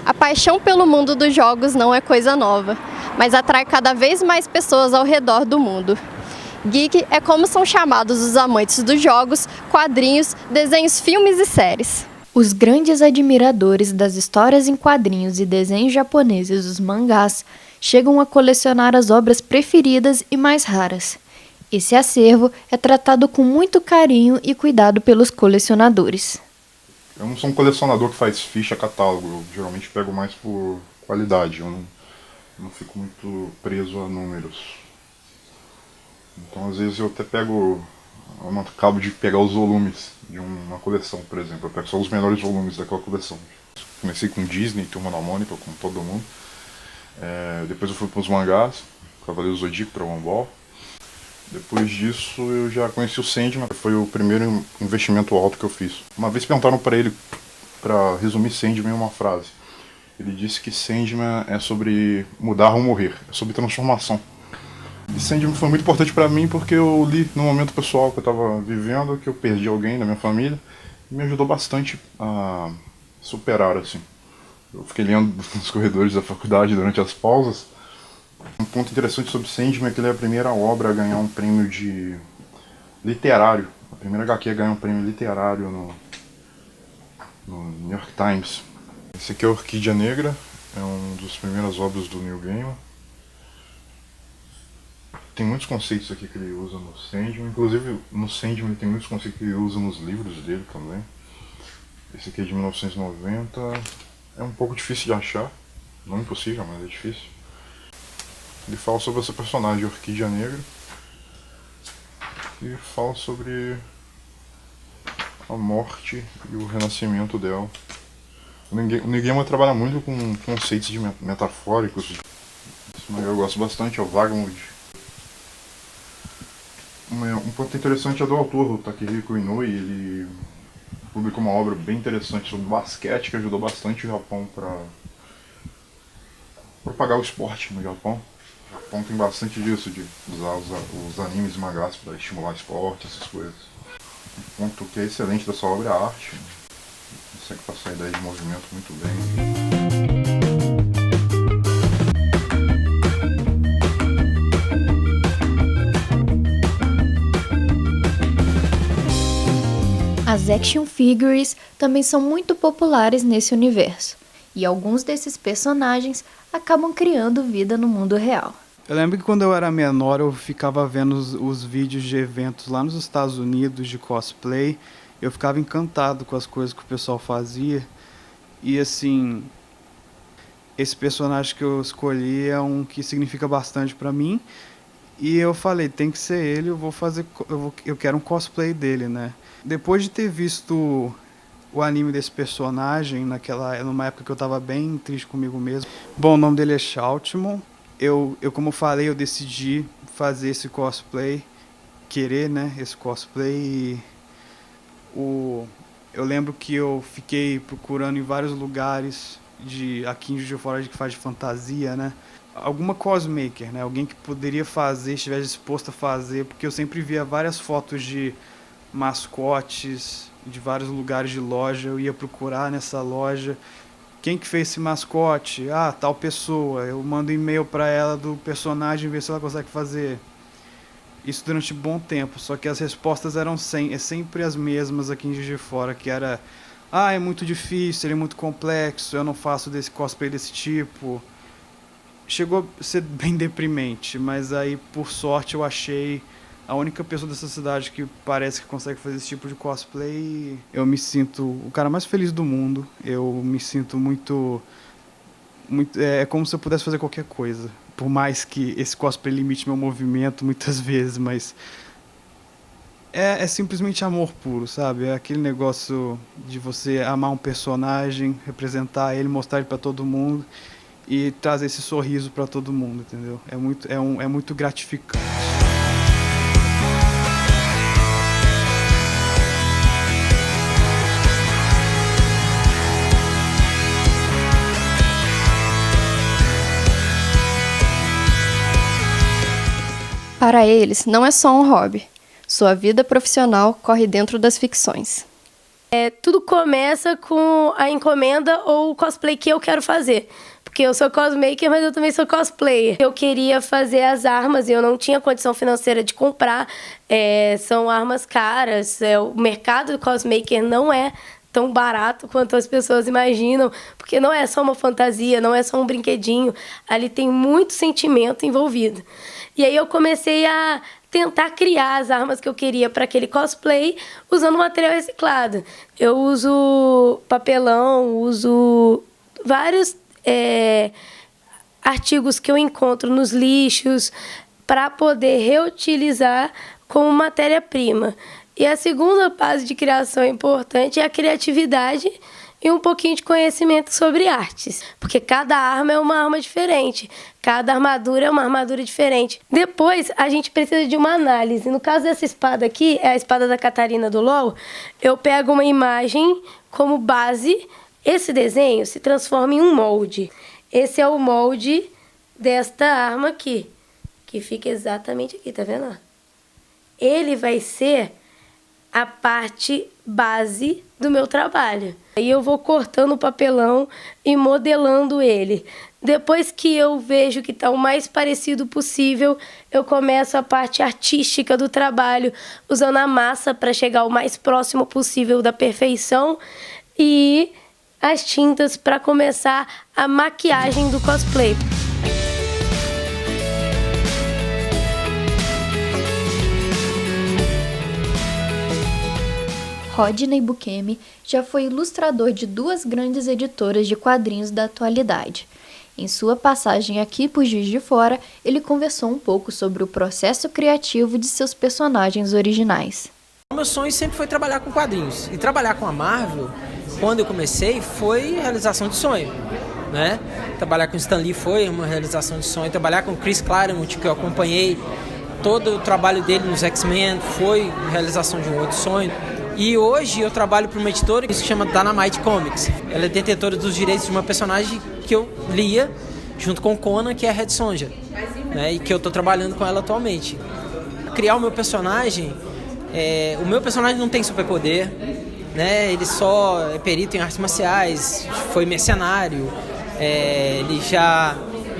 A paixão pelo mundo dos jogos não é coisa nova, mas atrai cada vez mais pessoas ao redor do mundo. Geek é como são chamados os amantes dos jogos, quadrinhos, desenhos, filmes e séries. Os grandes admiradores das histórias em quadrinhos e desenhos japoneses, os mangás, chegam a colecionar as obras preferidas e mais raras. Esse acervo é tratado com muito carinho e cuidado pelos colecionadores. Eu não sou um colecionador que faz ficha catálogo, eu geralmente pego mais por qualidade, eu não fico muito preso a números. Então às vezes eu até pego, eu não acabo de pegar os volumes de uma coleção, por exemplo, eu pego só os melhores volumes daquela coleção. Comecei com Disney, Turma da Mônica, como todo mundo. Depois eu fui para os mangás, Cavaleiros do Zodíaco, Dragon Ball. Depois disso eu já conheci o Sandman, foi o primeiro investimento alto que eu fiz. Uma vez perguntaram para ele, para resumir Sandman em uma frase. Ele disse que Sandman é sobre mudar ou morrer, é sobre transformação. E Sandman foi muito importante para mim porque eu li no momento pessoal que eu estava vivendo, que eu perdi alguém da minha família, e me ajudou bastante a superar, assim. Eu fiquei lendo nos corredores da faculdade durante as pausas. Um ponto interessante sobre Sandman é que ele é a primeira obra a ganhar um prêmio de literário. A primeira HQ a ganhar um prêmio literário no New York Times. Esse aqui é Orquídea Negra, é uma das primeiras obras do Neil Gaiman. Tem muitos conceitos aqui que ele usa no Sandman, inclusive no Sandman tem muitos conceitos que ele usa nos livros dele também. Esse aqui é de 1990, é um pouco difícil de achar, não impossível, mas é difícil. Ele fala sobre essa personagem, Orquídea Negra, e fala sobre a morte e o renascimento dela. O Neil Gaiman trabalha muito com conceitos metafóricos. Esse mangá eu gosto bastante, é o Vagabond. Um ponto interessante é do autor, o Takehiko Inoue. Ele publicou uma obra bem interessante sobre basquete que ajudou bastante o Japão para propagar o esporte no Japão. O Japão tem bastante disso, de usar os animes e mangás para estimular esporte, essas coisas. Um ponto que é excelente dessa obra é a arte. Consegue passar a ideia de movimento muito bem. As action figures também são muito populares nesse universo, e alguns desses personagens acabam criando vida no mundo real. Eu lembro que quando eu era menor eu ficava vendo os vídeos de eventos lá nos Estados Unidos de cosplay. Eu ficava encantado com as coisas que o pessoal fazia. E assim, esse personagem que eu escolhi é um que significa bastante pra mim. E eu falei, tem que ser ele, eu quero um cosplay dele, né? Depois de ter visto o anime desse personagem, numa época que eu tava bem triste comigo mesmo. Bom, o nome dele é Shoutmon. Eu, como eu falei, eu decidi fazer esse cosplay, querer, né, esse cosplay. Eu lembro que eu fiquei procurando em vários lugares aqui em Juiz de Fora que faz de fantasia, né? Alguma cosmaker, né? Alguém que poderia fazer, estivesse disposto a fazer, porque eu sempre via várias fotos de mascotes de vários lugares de loja, eu ia procurar nessa loja. Quem que fez esse mascote? Ah, tal pessoa. Eu mando e-mail para ela do personagem, ver se ela consegue fazer. Isso durante um bom tempo, só que as respostas eram sempre as mesmas aqui em Juiz de Fora, que era: ah, é muito difícil, ele é muito complexo, eu não faço desse cosplay desse tipo. Chegou a ser bem deprimente, mas aí, por sorte, eu achei a única pessoa dessa cidade que parece que consegue fazer esse tipo de cosplay. Eu me sinto o cara mais feliz do mundo. Eu me sinto muito... É como se eu pudesse fazer qualquer coisa. Por mais que esse cosplay limite meu movimento muitas vezes, mas... É simplesmente amor puro, sabe? É aquele negócio de você amar um personagem, representar ele, mostrar ele pra todo mundo e trazer esse sorriso pra todo mundo, entendeu? É muito gratificante. Para eles, não é só um hobby. Sua vida profissional corre dentro das ficções. Tudo começa com a encomenda ou o cosplay que eu quero fazer. Porque eu sou cosmaker, mas eu também sou cosplayer. Eu queria fazer as armas e eu não tinha condição financeira de comprar. São armas caras. O mercado do cosmaker não é tão barato quanto as pessoas imaginam, porque não é só uma fantasia, não é só um brinquedinho. Ali tem muito sentimento envolvido. E aí eu comecei a tentar criar as armas que eu queria para aquele cosplay usando material reciclado. Eu uso papelão, uso vários artigos que eu encontro nos lixos para poder reutilizar como matéria-prima. E a segunda fase de criação importante é a criatividade e um pouquinho de conhecimento sobre artes. Porque cada arma é uma arma diferente, cada armadura é uma armadura diferente. Depois, a gente precisa de uma análise. No caso dessa espada aqui, é a espada da Catarina do LoL, eu pego uma imagem como base, esse desenho se transforma em um molde. Esse é o molde desta arma aqui, que fica exatamente aqui, tá vendo? Ele vai ser a parte base do meu trabalho. Aí eu vou cortando o papelão e modelando ele. Depois que eu vejo que está o mais parecido possível, eu começo a parte artística do trabalho, usando a massa para chegar o mais próximo possível da perfeição e as tintas para começar a maquiagem do cosplay. Rodney Bukemi já foi ilustrador de 2 grandes editoras de quadrinhos da atualidade. Em sua passagem aqui por Juiz de Fora, ele conversou um pouco sobre o processo criativo de seus personagens originais. O meu sonho sempre foi trabalhar com quadrinhos. E trabalhar com a Marvel, quando eu comecei, foi realização de sonho, né? Trabalhar com Stan Lee foi uma realização de sonho. Trabalhar com Chris Claremont, que eu acompanhei todo o trabalho dele nos X-Men, foi realização de um outro sonho. E hoje eu trabalho para uma editora que se chama Dynamite Comics. Ela é detentora dos direitos de uma personagem que eu lia junto com Conan, que é a Red Sonja, né? E que eu estou trabalhando com ela atualmente. Criar o meu personagem, o meu personagem não tem superpoder, né? Ele só é perito em artes marciais, foi mercenário, ele já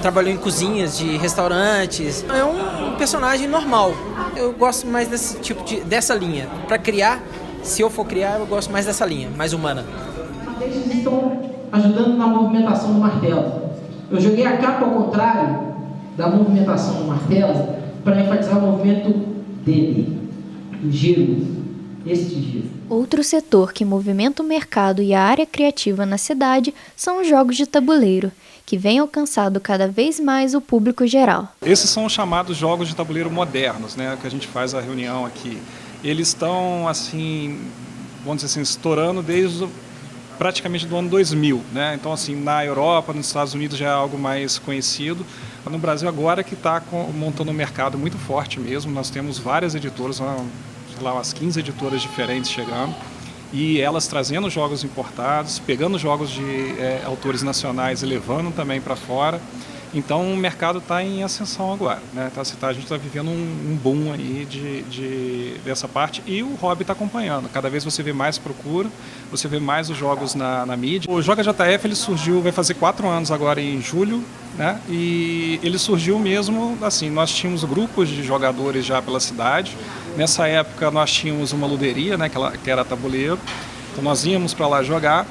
trabalhou em cozinhas de restaurantes. É um personagem normal. Eu gosto mais desse tipo dessa linha. Para criar, se eu for criar, eu gosto mais dessa linha, mais humana. Eles estão ajudando na movimentação do martelo. Eu joguei a capa ao contrário da movimentação do martelo para enfatizar o movimento dele, o giro, este giro. Outro setor que movimenta o mercado e a área criativa na cidade são os jogos de tabuleiro, que vem alcançando cada vez mais o público geral. Esses são os chamados jogos de tabuleiro modernos, né, que a gente faz a reunião aqui. Eles estão, assim, vamos dizer assim, estourando desde praticamente do ano 2000, né? Então, assim, na Europa, nos Estados Unidos já é algo mais conhecido. No Brasil agora que está montando um mercado muito forte mesmo. Nós temos várias editoras, sei lá, umas 15 editoras diferentes chegando, e elas trazendo jogos importados, pegando jogos de autores nacionais e levando também para fora. Então o mercado está em ascensão agora, né? A gente está vivendo um boom aí dessa parte, e o hobby está acompanhando. Cada vez você vê mais procura, você vê mais os jogos na mídia. O Joga JF ele surgiu, vai fazer 4 anos agora em julho, né? E ele surgiu mesmo assim, nós tínhamos grupos de jogadores já pela cidade. Nessa época nós tínhamos uma luderia, né? Que era tabuleiro, então nós íamos para lá jogar.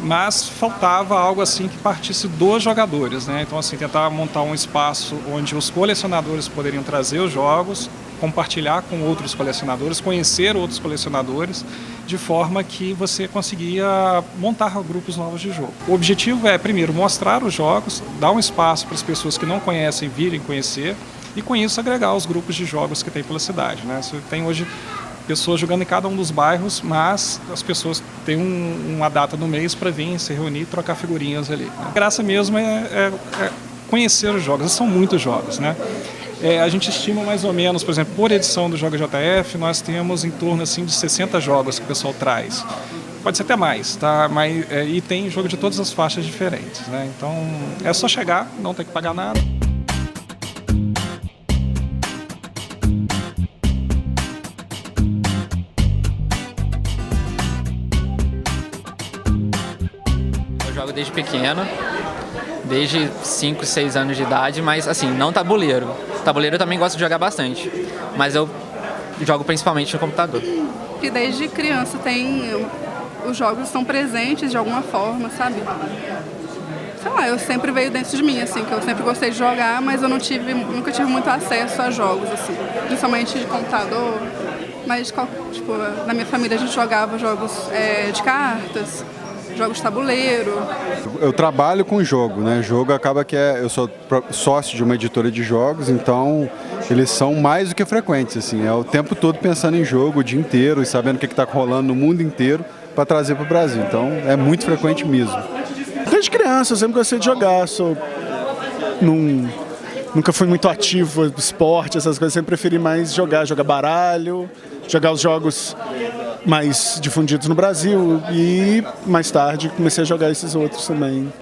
Mas faltava algo assim que partisse dos jogadores, né? Então, assim, tentar montar um espaço onde os colecionadores poderiam trazer os jogos, compartilhar com outros colecionadores, conhecer outros colecionadores, de forma que você conseguia montar grupos novos de jogo. O objetivo é, primeiro, mostrar os jogos, dar um espaço para as pessoas que não conhecem virem conhecer, e com isso agregar os grupos de jogos que tem pela cidade, né? Você tem hoje pessoas jogando em cada um dos bairros, mas as pessoas têm uma data no mês para vir se reunir e trocar figurinhas ali, né? A graça mesmo é conhecer os jogos, são muitos jogos, né? A gente estima mais ou menos, por exemplo, por edição do Joga JF, nós temos em torno assim, de 60 jogos que o pessoal traz. Pode ser até mais, tá? Mas, e tem jogo de todas as faixas diferentes, né? Então é só chegar, não tem que pagar nada. desde pequeno, desde 5, 6 anos de idade, mas assim, não tabuleiro. Tabuleiro eu também gosto de jogar bastante, mas eu jogo principalmente no computador. E desde criança os jogos estão presentes de alguma forma, sabe? Sei lá, eu sempre veio dentro de mim, assim, que eu sempre gostei de jogar, mas eu nunca tive muito acesso a jogos, assim, principalmente de computador, mas, tipo, na minha família a gente jogava jogos de cartas, jogos de tabuleiro. Eu trabalho com jogo, né? Jogo acaba que eu sou sócio de uma editora de jogos, então eles são mais do que frequentes, assim, é o tempo todo pensando em jogo, o dia inteiro, e sabendo o que está rolando no mundo inteiro para trazer para o Brasil, então é muito frequente mesmo. Desde criança eu sempre gostei de jogar, nunca fui muito ativo no esporte, essas coisas, sempre preferi mais jogar baralho, jogar os jogos mais difundidos no Brasil e mais tarde comecei a jogar esses outros também.